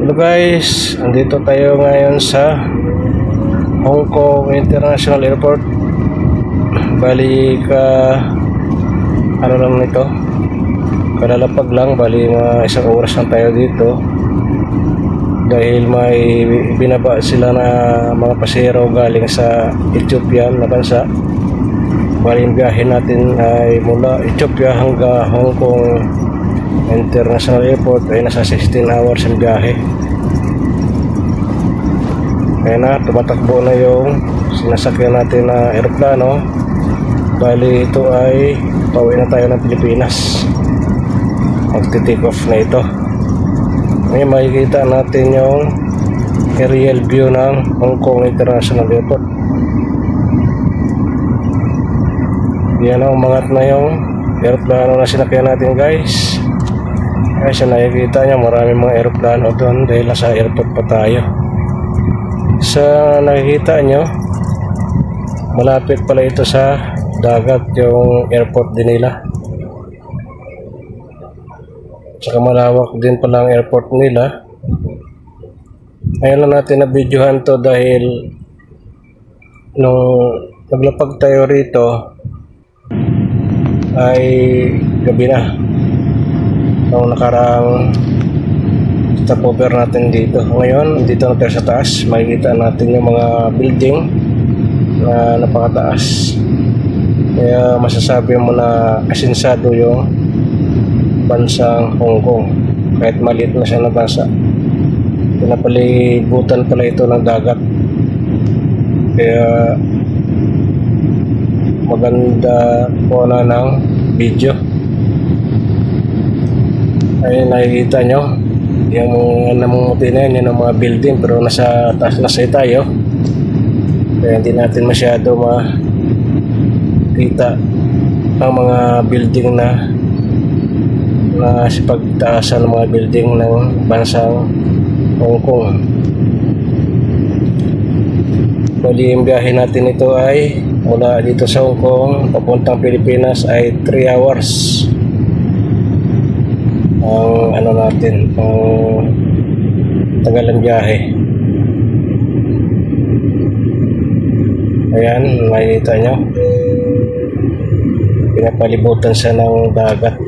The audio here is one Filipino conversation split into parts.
Hello guys, andito tayo ngayon sa Hong Kong International Airport. Bali ano lang nito, kalalapag lang, bali isang oras lang tayo dito. Dahil may binaba sila na mga pasahero galing sa Ethiopia na bansa. Bali yung biyahe natin ay mula Ethiopia hanggang Hong Kong International Airport ay nasa 16 hours ang biyahe. Kaya na, tumatakbo na yung sinasakyan natin na aeroplano. Bali ito ay pauwi na tayo ng Pilipinas. Magti-take off na ito. Ngayon makikita natin yung aerial view ng Hong Kong International Airport. Yan ang umangat na yung aeroplano na sinakyan natin guys. Kasi nakikita nyo maraming mga aeroplano doon dahil nasa airport pa tayo. Sa nakikita nyo, malapit pala ito sa dagat yung airport din nila. Saka malawak din pala ang airport nila. Ngayon lang natin na videohan to dahil nung naglapag tayo rito ay gabi na. Nung nakarang stopover natin dito. Ngayon, dito na tayo sa taas. Makikita natin yung mga building na napakataas. Kaya masasabi mo na asinsado yung bansang Hong Kong. Kahit maliit na siya na bansa. Pinapalibutan pala ito ng dagat. Kaya maganda po na ng video. Ay nakikita nyo yung namumuti na yan, yung mga building, pero nasa taas na tayo, kaya hindi natin masyado makita ang mga building na sa pagtaasan ng mga building ng bansang Hong Kong. Bali yung biyahe natin ito ay mula dito sa Hong Kong papuntang Pilipinas ay 3 hours ang ano natin, ang tagal ng biyahe. Ayan, makikita nyo pinapalibutan siya ng dagat.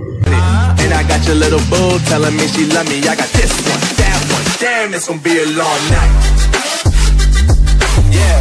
And I got your little boo telling me she love me. I got this one, that one, damn, it's gonna be a long night. Yeah.